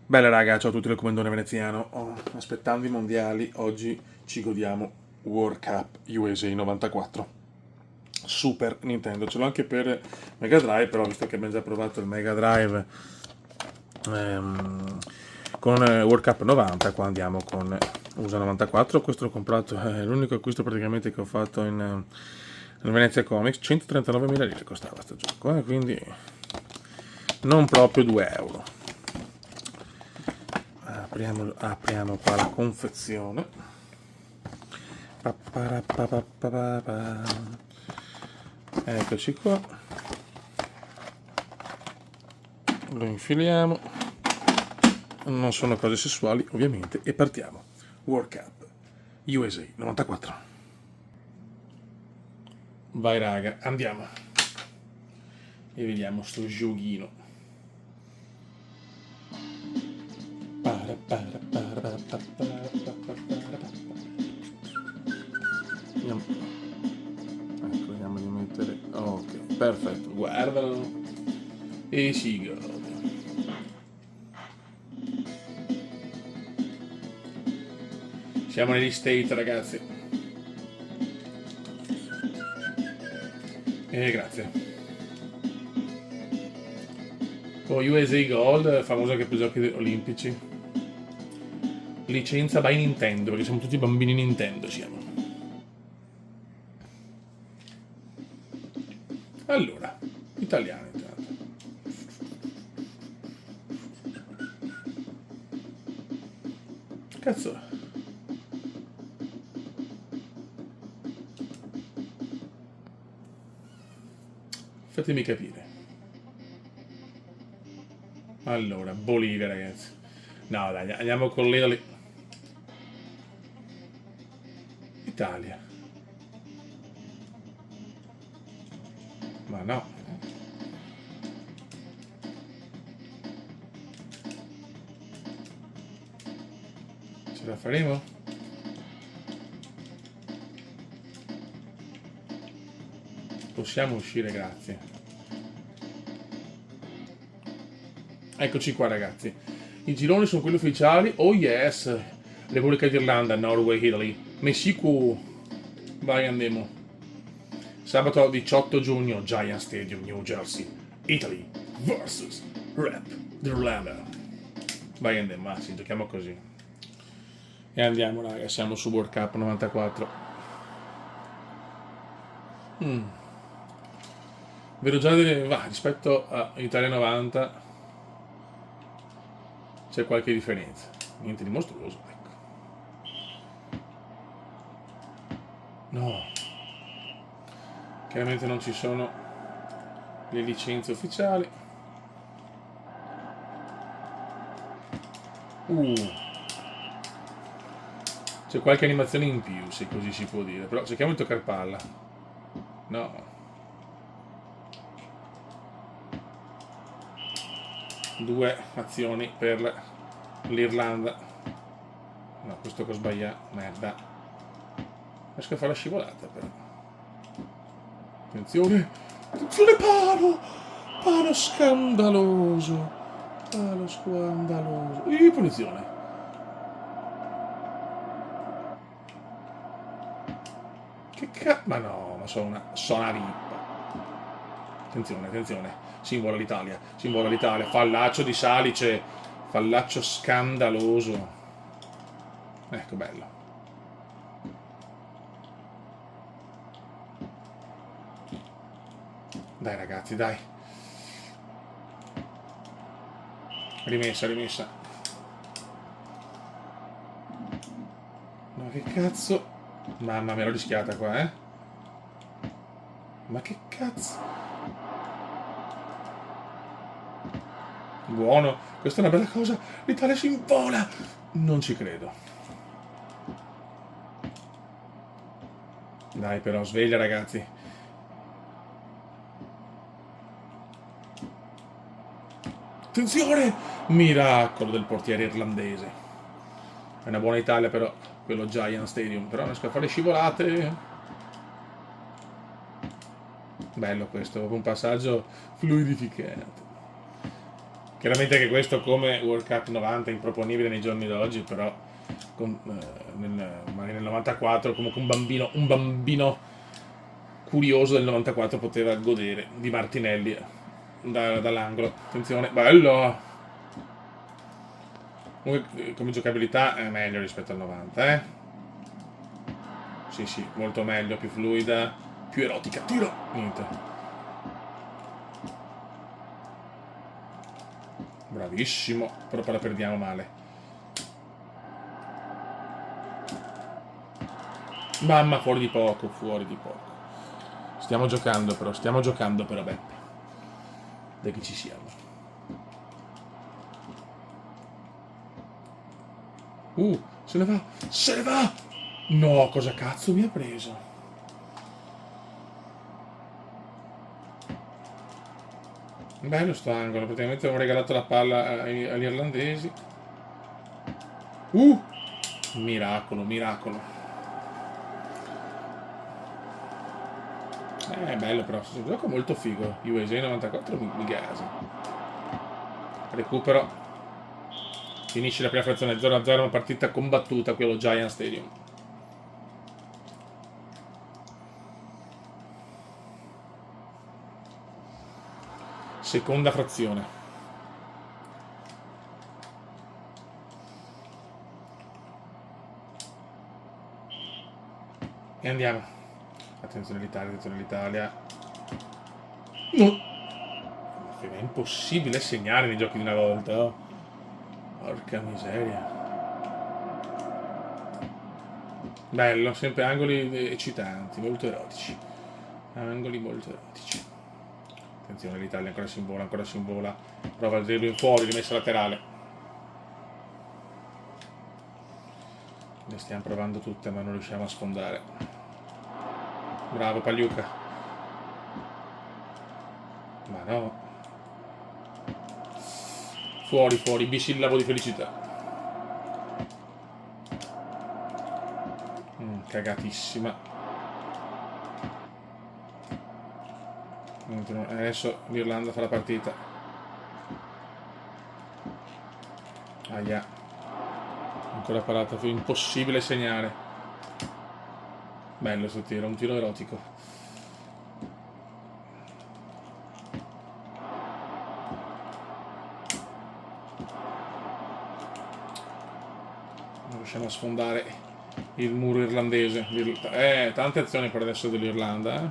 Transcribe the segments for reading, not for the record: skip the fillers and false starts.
Bella raga, ciao a tutti, il comandone veneziano. Aspettando i mondiali, oggi ci godiamo World Cup USA 94. Super Nintendo, ce l'ho anche per Mega Drive, però visto che abbiamo già provato il Mega Drive ehm, con World Cup 90, qua andiamo con USA 94. Questo l'ho comprato, è l'unico acquisto praticamente che ho fatto in Venezia Comics. 139.000 lire costava questo gioco, quindi non proprio 2 euro. Apriamo qua la confezione. Eccoci qua. Lo infiliamo. Non sono cose sessuali, ovviamente, e partiamo. World Cup USA 94. Vai raga, andiamo. E vediamo sto giochino. Vediamo. Ecco, vediamo di mettere. Ok, perfetto, guardalo. E si gode. Siamo negli State, ragazzi. Grazie. USA Gold, famosa anche per i giochi olimpici. Licenza by Nintendo, perché siamo tutti bambini Nintendo, siamo. Allora, italiano intanto. Cazzo. Fatemi capire. Allora, Bolivia, ragazzi. No, dai, andiamo con l'Italia. Italia. Ma no. Ce la faremo? Possiamo uscire, grazie. Eccoci qua, ragazzi. I gironi sono quelli ufficiali. Oh yes! Repubblica d'Irlanda, Norway, Italy. Messico. Vai, andiamo. Sabato 18 giugno, Giant Stadium, New Jersey. Italy vs. Rep d'Irlanda. Vai, andiamo. Sì, giochiamo così. E andiamo, raga. Siamo su World Cup 94. Vedo già rispetto a Italia 90 c'è qualche differenza. Niente di mostruoso, ecco. No. Chiaramente non ci sono le licenze ufficiali. C'è qualche animazione in più, se così si può dire. Però cerchiamo di toccare palla. No. Due azioni per l'Irlanda. No, questo che ho sbagliato. Merda. Riesco a fare la scivolata però. Attenzione. Attenzione, palo. Palo scandaloso. Palo scandaloso. Punizione. Che cazzo? Ma no, ma sono una rippa. Attenzione, attenzione. Simbola l'Italia. Simbola l'Italia. Fallaccio di Salice. Fallaccio scandaloso. Ecco, bello. Dai ragazzi, dai. Rimessa, rimessa. No, che cazzo. Mamma mia, l'ho rischiata qua, eh. Ma che cazzo. Buono, questa è una bella cosa. L'Italia si invola. Non ci credo. Dai però, sveglia ragazzi. Attenzione! Miracolo del portiere irlandese. È una buona Italia però, quello Giant Stadium. Però non riesco a fare scivolate. Bello questo, un passaggio fluidificante. Chiaramente che questo come World Cup 90 è improponibile nei giorni d'oggi, però magari nel 94 comunque un bambino curioso del 94 poteva godere di Martinelli dall'angolo. Attenzione, bello! Comunque, come giocabilità è meglio rispetto al 90, eh? Sì, sì, molto meglio, più fluida, più erotica. Tiro! Niente. Bravissimo, però poi la perdiamo male. Mamma, fuori di poco, fuori di poco. Stiamo giocando però, Beppe. Dai che ci siamo. Se ne va! Se ne va! No, cosa cazzo mi ha preso? Bello sto angolo, praticamente abbiamo regalato la palla agli irlandesi. Uh! Miracolo, miracolo. È bello però, questo gioco è molto figo. USA 94 mi gasa. Recupero. Finisce la prima frazione 0-0, una partita combattuta qui allo Giant Stadium. Seconda frazione. E andiamo. Attenzione all'Italia, attenzione all'Italia. No! È impossibile segnare nei giochi di una volta, oh. Porca miseria. Bello, sempre angoli eccitanti, molto erotici. Angoli molto erotici. Attenzione l'Italia, ancora si invola, ancora si invola. Prova il dribbling fuori, rimessa laterale. Le stiamo provando tutte ma non riusciamo a sfondare. Bravo Pagliuca. Ma no. Fuori, fuori, bisillabo di felicità. Cagatissima. Adesso l'Irlanda fa la partita. Aia. Ancora parata, fu impossibile segnare. Bello sto tiro, un tiro erotico. Non riusciamo a sfondare il muro irlandese. Tante azioni per adesso dell'Irlanda, eh?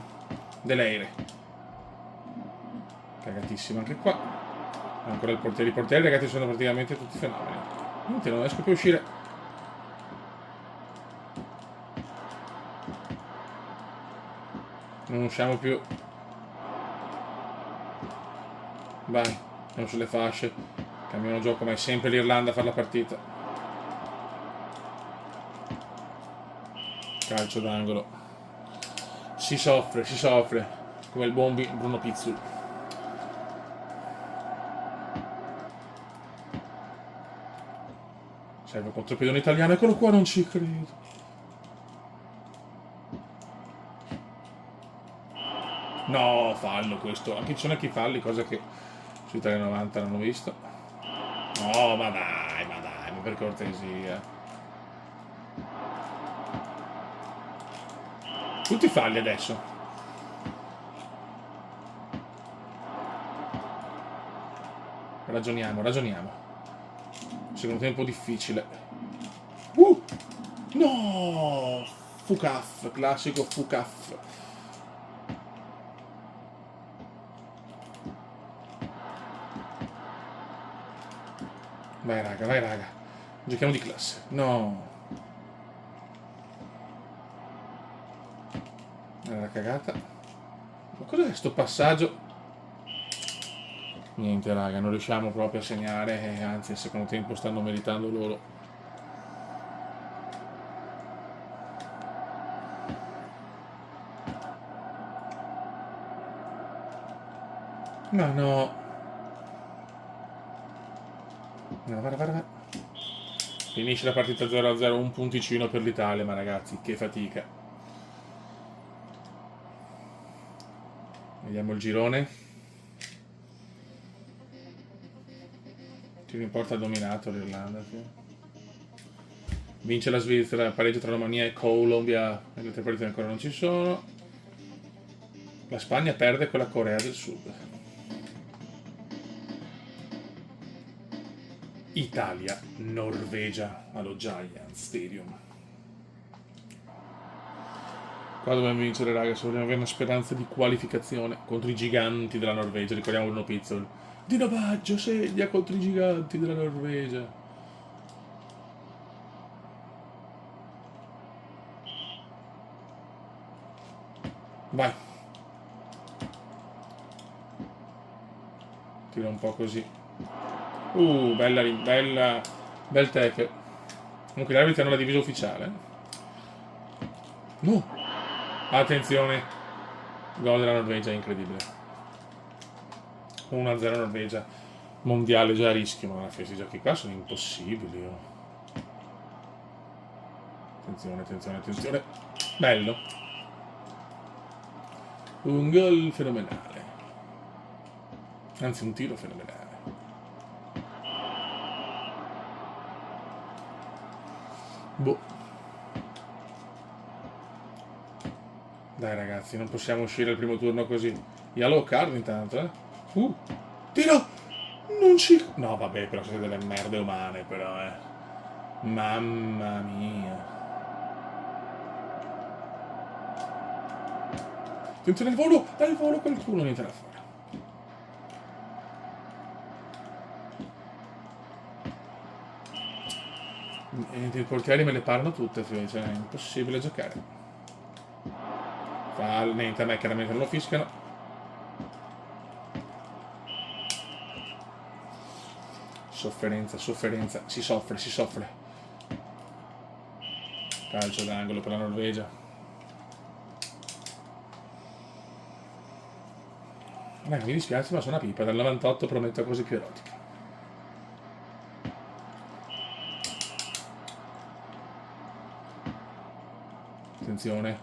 Deleire. Cagatissimo anche qua. Ancora il portiere. I portieri ragazzi sono praticamente tutti fenomeni. Niente, non riesco più a uscire. Non usciamo più. Vai, andiamo sulle fasce. Cambiano gioco, ma è sempre l'Irlanda a fare la partita. Calcio d'angolo. Si soffre. Come il buon Bruno Pizzul. Serve contro il pedone italiano, eccolo qua, non ci credo. No, fallo questo. Anche ci sono anche i falli, cosa che su Italia 90 non ho visto. No, ma per cortesia. Tutti falli adesso. Ragioniamo. Secondo tempo difficile. No! Fucaf, classico Fucaf. Vai raga. Giochiamo di classe. No. La cagata. Ma cos'è sto passaggio? Niente raga, non riusciamo proprio a segnare, anzi al secondo tempo stanno meritando loro. Ma no. Va. Finisce la partita 0-0, un punticino per l'Italia, ma ragazzi, che fatica. Vediamo il girone. Che mi importa ha dominato l'Irlanda. Sì. Vince la Svizzera, pareggio tra Romania e Colombia, le altre partite ancora non ci sono. La Spagna perde con la Corea del Sud. Italia, Norvegia allo Giant Stadium. Qua dobbiamo vincere, raga, se vogliamo avere una speranza di qualificazione contro i giganti della Norvegia. Ricordiamo Bruno Pizzol. Dino Baggio segna contro i giganti della Norvegia. Vai. Tira un po' così. Bel tech. Comunque gli arbitri hanno la divisa ufficiale. No! Attenzione. Gol della Norvegia, incredibile. 1-0 Norvegia. Mondiale già a rischio, ma questi giochi qua sono impossibili. Oh. Attenzione, attenzione, attenzione. Bello. Un gol fenomenale. Anzi, un tiro fenomenale. Boh. Dai ragazzi, non possiamo uscire al primo turno così. Yellow card intanto, eh. Tiro! Non ci... No, vabbè, però siete delle merde umane, però, eh. Mamma mia. Attenzione al volo! Dal volo qualcuno niente da fare. I portieri me le parlano tutte, cioè è impossibile giocare. Niente, a me chiaramente non lo fischiano. Sofferenza, sofferenza, si soffre, si soffre. Calcio d'angolo per la Norvegia. Mi dispiace, ma sono una pipa. Dal 98 prometto cose più erotiche. Attenzione.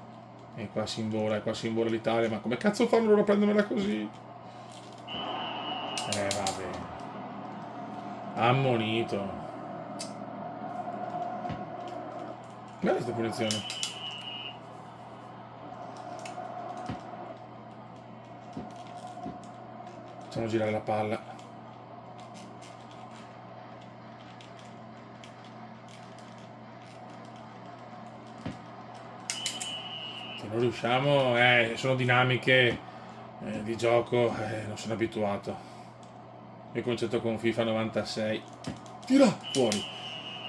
E qua si invola l'Italia. Ma come cazzo fanno loro a prendermela così? Vabbè. Ammonito. Guarda questa punizione. Facciamo girare la palla. Se non riusciamo, sono dinamiche di gioco, non sono abituato. Io concetto con FIFA 96. Tira! Fuori.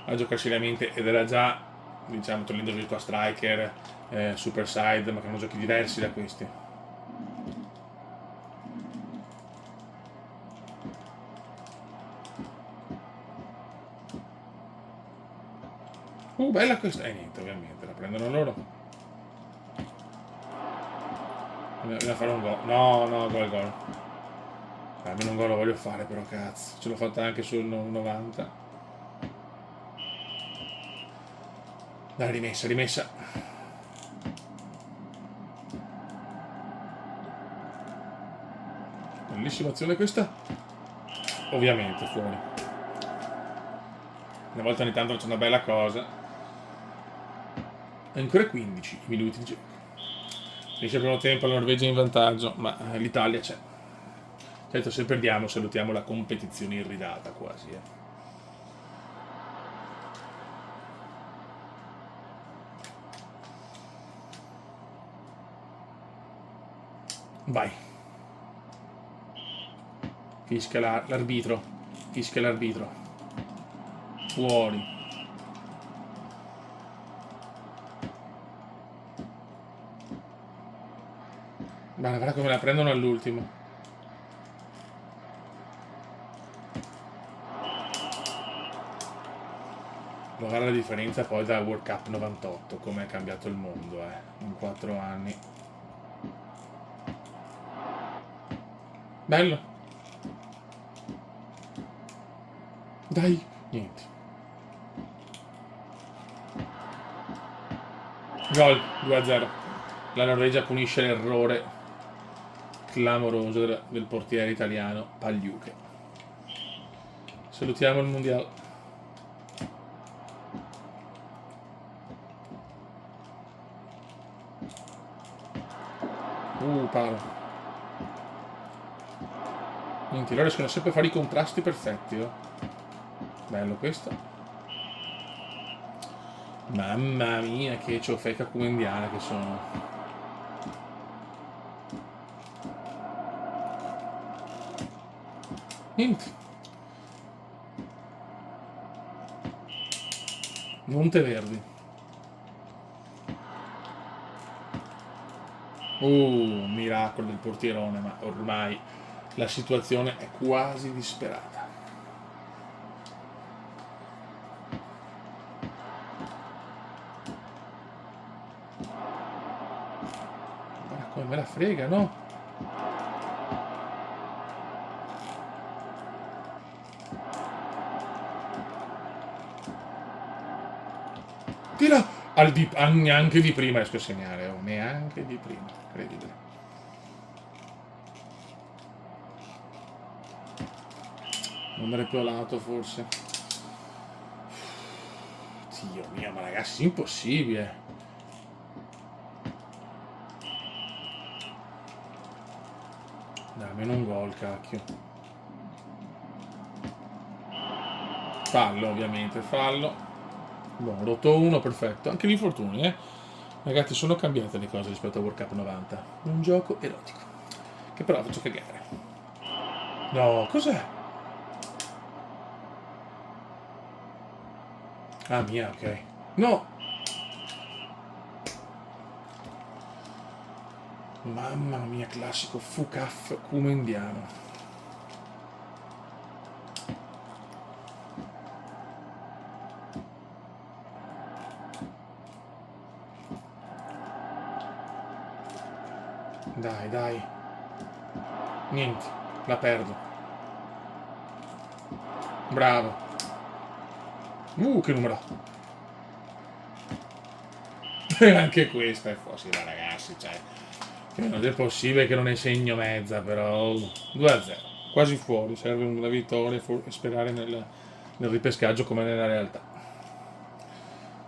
A giocare seriamente ed era già, diciamo, togliendo Virtua Striker, Super Side, ma che erano giochi diversi da questi. Bella questa. Niente, ovviamente, la prendono loro. Bisogna fare un gol. No, gol. Almeno un gol lo voglio fare, però cazzo. Ce l'ho fatta anche sul 90. Dai, rimessa. Bellissima azione questa. Ovviamente, fuori. Una volta ogni tanto c'è una bella cosa. Ancora 15 minuti di gioco. Finisce il primo tempo, la Norvegia in vantaggio, ma l'Italia c'è. Certo, se perdiamo salutiamo la competizione irridata quasi. Vai. Fischia l'arbitro. Fuori. Guarda come la prendono all'ultimo. Guarda la differenza poi da World Cup 98, come è cambiato il mondo in 4 anni. Bello. Dai, niente. Gol 2-0. La Norvegia punisce l'errore clamoroso del portiere italiano Pagliuche. Salutiamo il mondiale. Palo. Niente, loro riescono sempre a fare i contrasti perfetti, oh. Bello questo. Mamma mia, che ciofeca come indiana che sono. Niente. Monteverdi. Miracolo del portierone, ma ormai la situazione è quasi disperata. Ma come me la frega, no? Tira! Neanche di prima riesco a segnare, oh. Neanche di prima. Incredibile. Numero più a lato forse. Dio mio, ma ragazzi, è impossibile. Dai, almeno un gol, cacchio. Fallo, ovviamente, fallo. Boh, rotto uno, perfetto. Anche gli infortuni, Ragazzi, sono cambiate le cose rispetto a World Cup 90. Un gioco erotico. Che però faccio cagare. No, cos'è? Ah, mia, ok. No! Mamma mia, classico Fukaf come indiano. Dai, dai. Niente, la perdo. Bravo. Che numero. Anche questa è facile, ragazzi, cioè. Non è possibile che non ne segno mezza, però 2-0. Quasi fuori, serve una vittoria e sperare nel ripescaggio come nella realtà.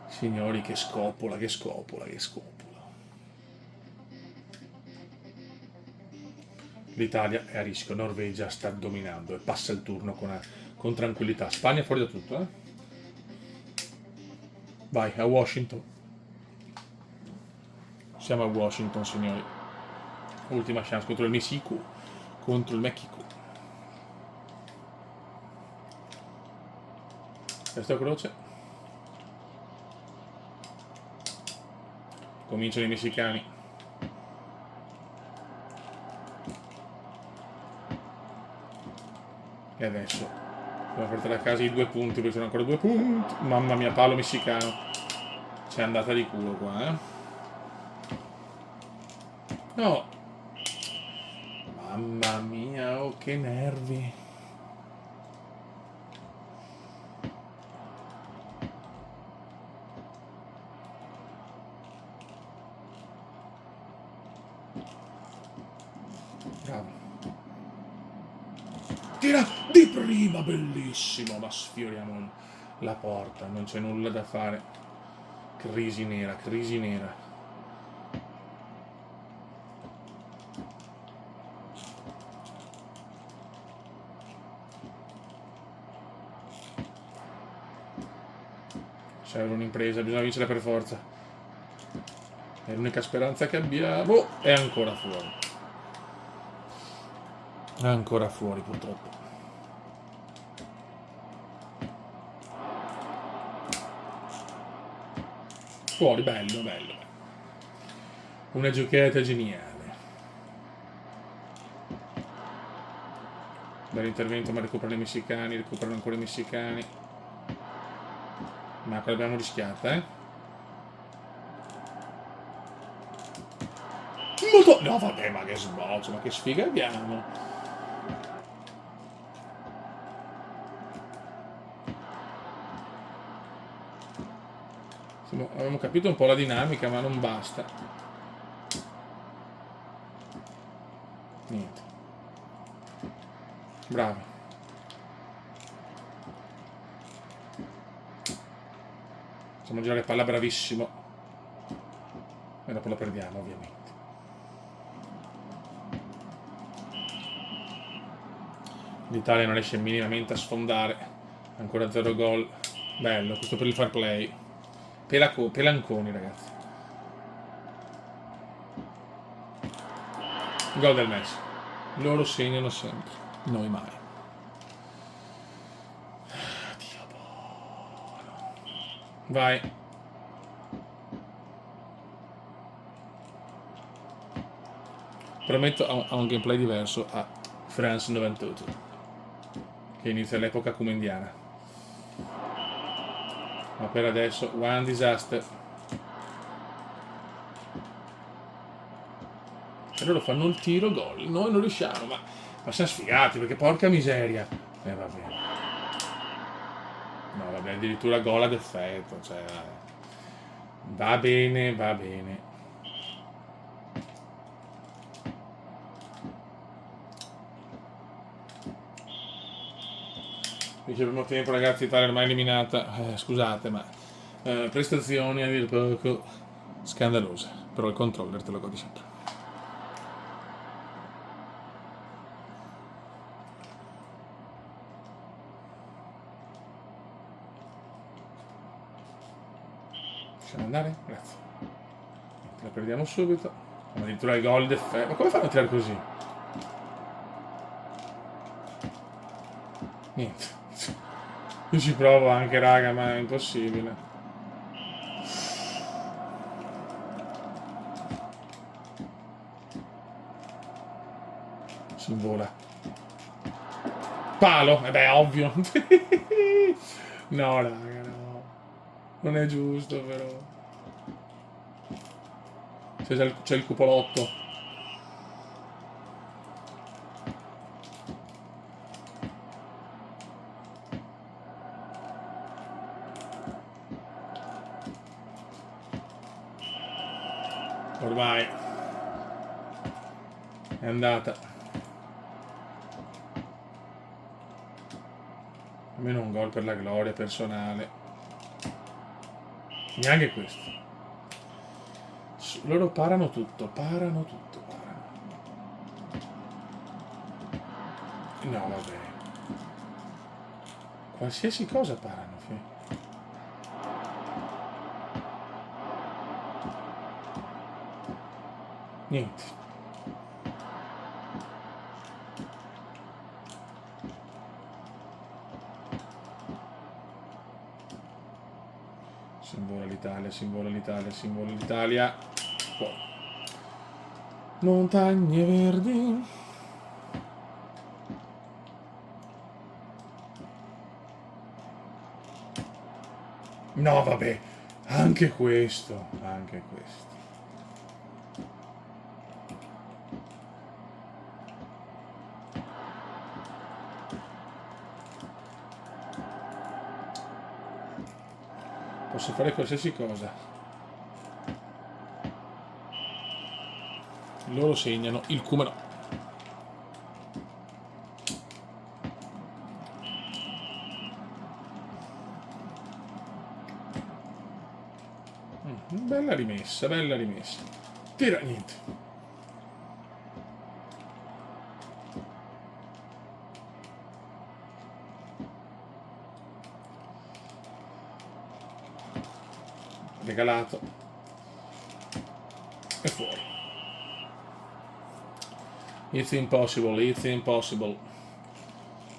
Signori, che scopola, che scopola, che scopola. L'Italia è a rischio, Norvegia sta dominando e passa il turno con tranquillità. Spagna fuori da tutto, Vai, a Washington. Siamo a Washington, signori. Ultima chance contro il Messico. Contro il Mexico. Questa croce. Cominciano i messicani. E adesso dobbiamo portare a casa i 2 punti, perché sono ancora 2 punti. Mamma mia, palo messicano. C'è andata di culo qua, No. Mamma mia, oh che nervi. Bravo. Tira di prima, bellissimo, ma sfioriamo la porta, non c'è nulla da fare. Crisi nera, crisi nera. Serve un'impresa, bisogna vincere per forza. È l'unica speranza che abbiamo. È ancora fuori. È ancora fuori, purtroppo. Fuori, bello, bello. Una giocata geniale. Bell'intervento, ma recuperano i messicani, recuperano ancora i messicani. Ma qua l'abbiamo rischiata, No, vabbè, ma che sboccio, ma che sfiga abbiamo. Avevamo capito un po' la dinamica, ma non basta. Niente. Bravi. Facciamo girare palla, bravissimo. E dopo la perdiamo, ovviamente. L'Italia non riesce minimamente a sfondare. Ancora 0 gol. Bello, questo per il fair play. Pelanconi, ragazzi. Gol del Messi. Loro segnano sempre, noi mai. Dio buono. Vai. Prometto a un gameplay diverso a France 98, che inizia l'epoca comendiana. Ma per adesso, one disaster. E loro fanno il tiro, gol. Noi non riusciamo, ma siamo sfigati, perché porca miseria. Vabbè. No, vabbè, addirittura gol ad effetto. Cioè, va bene, va bene. Dice primo tempo, ragazzi, Italia ormai eliminata. Scusate, ma prestazioni a dir poco scandalose. Però il controller te lo godi sempre. Possiamo andare? Grazie. La perdiamo subito. Ma addirittura il gol d'effetto. Ma come fanno a tirare così? Niente. Io ci provo anche, raga, ma è impossibile. Si invola. Palo! E beh, ovvio. No, raga, no. Non è giusto, però. C'è il cupolotto. Ormai è andata. Almeno un gol per la gloria personale. Neanche questo. Loro parano tutto, parano. No, vabbè. Qualsiasi cosa parano, niente. Simbola l'Italia. Oh. Montagne verdi. No, vabbè, anche questo. Posso fare qualsiasi cosa. Loro segnano, il Kuma no. Bella rimessa. Tira, niente. Regalato. E fuori. It's impossible.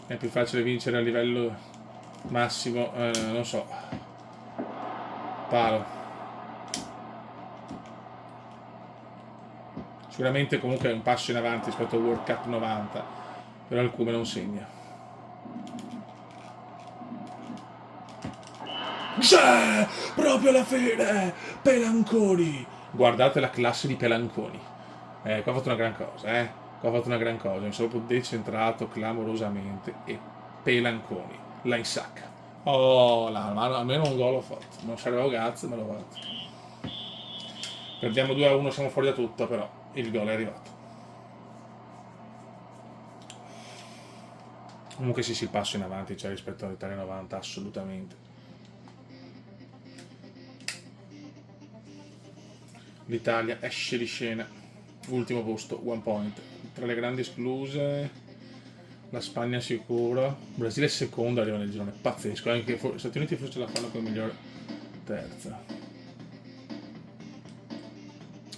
È più facile vincere a livello massimo, non so. Palo. Sicuramente comunque è un passo in avanti rispetto al World Cup 90, però il Come non segna. C'è! Proprio alla fine! Pelanconi! Guardate la classe di Pelanconi. Qua ha fatto una gran cosa, mi sono proprio decentrato clamorosamente e Pelanconi la insacca. Oh, almeno un gol l'ho fatto. Non sarevo cazzo, ma l'ho fatto. Perdiamo 2-1, siamo fuori da tutto, però il gol è arrivato. Comunque sì, il passo in avanti c'è rispetto all'Italia 90, assolutamente. L'Italia esce di scena, ultimo posto, 1 point. Tra le grandi escluse, la Spagna sicuro, Brasile seconda, arriva nel girone, pazzesco, anche gli Stati Uniti forse la fanno come migliore terza.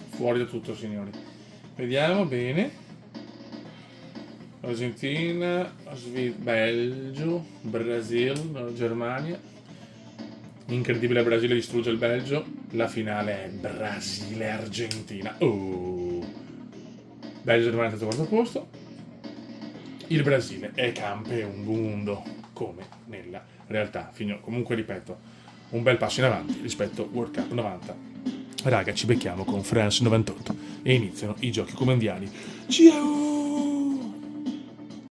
Fuori da tutto, signori. Vediamo bene. Argentina, Belgio, Brasile, Germania. Incredibile, Brasile distrugge il Belgio. La finale è Brasile-Argentina. Oh. Belgio rimane al terzo quarto posto. Il Brasile è campione del mondo, come nella realtà. Comunque, ripeto, un bel passo in avanti rispetto al World Cup 90. Raga, ci becchiamo con France 98 e iniziano i giochi mondiali. Ciao!